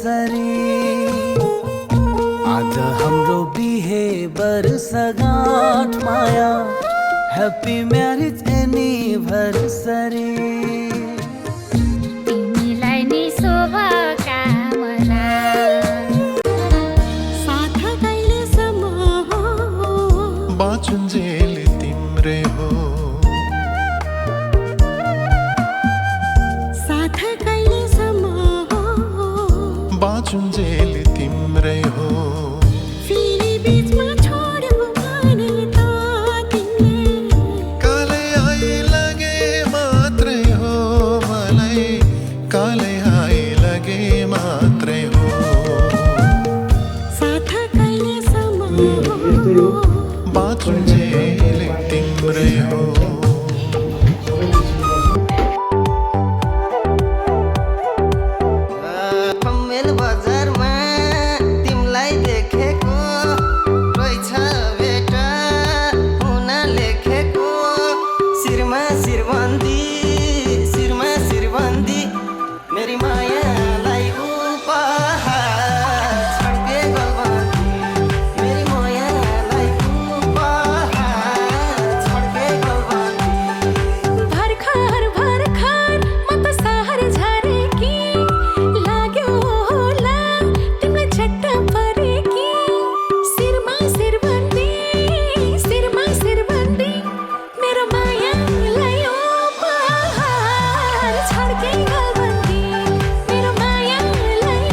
anniversary आज हाम्रो बिहे वर्षगाँठ माया ह्याप्पी म्यारेज एनिभर्सरी तिमीलाई नि शुभकामना साथ कहिलेसम्म बाँचुन्जेल तिम्रै हो साथ कहिलेसम्म बाँचुन्जेल तिम्रै हो फेरि बिचमा छोड्यो भने त तिमीले कालै आइलगे मात्रै हो मलाई कालै आइलगे मात्रै हो साथ कहिलेसम्म बाँचुन्जेल तिम्रै हो मेल बजारमा तिमीलाई देखेको रहेछ बेटा हुन लेखेको शिरमा शिरबन्दी मेरी मायालाई उपहार छड्के गलबन्दी मेरी मायालाई उपहार छड्के गलबन्दी भर्खर म त सहर झरेकी लाग्यो होला तिमीलाई झट्ट परेकी शिरमा शिरबन्दी मेरो मायालाई उपहार छड्के गलबन्दी मेरो मायालाई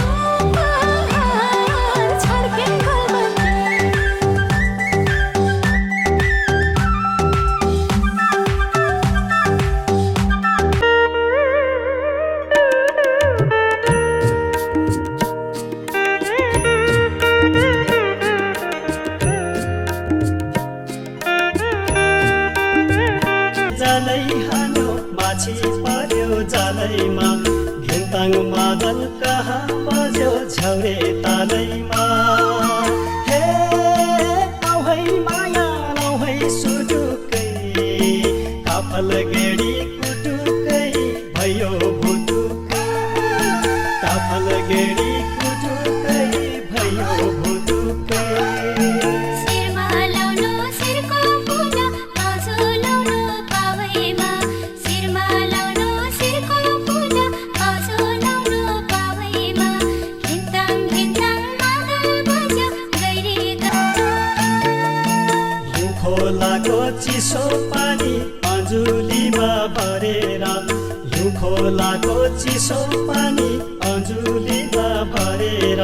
उपहार छड्के गलबन्दी जालै हान्यो माछी पर्यो जालैमा घिन्ताङ मादल कहाँ बज्यो झ्याउरे तालैमा हे आऊ है माया लाऊ है सुटुकै काफल गेडी कुटुकै भयो भुटुकै काफल गेडी कुटुकै भयो भुटुकै शिरमा लाउनु शिरको फुला काजु लाउनु पावैमा शिरमा लाउनु शिरको फुला काजु लाउनु पावैमा घिन्ताङ मादल बज्यो गैरी हिउँ खोलाको चिसो पानी अञ्जुलीमा भरेर हिउँ खोलाको चिसो पानी अञ्जुलीमा भरेर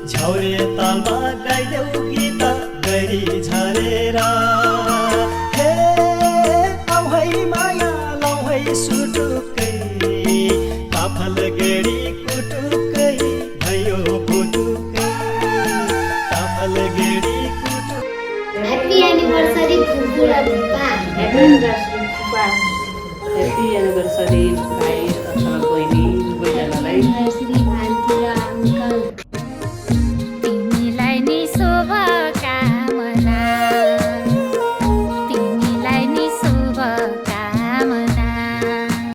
झ्याउरे तालमा गाइदेऊ गीत गरी झरेर हे आऊ है माया लाऊ है सुटुकै काफल गेडी कुटुकै भयो भुटुकै काफल गेडी कुटुकै ह्याप्पी एनिभर्सरी फुलफुला भुपा ह्याप्पी एनिभर्सरी भाइ अथवा बहिनी दुवैजनालाई श्री भान्ती र अङ्कल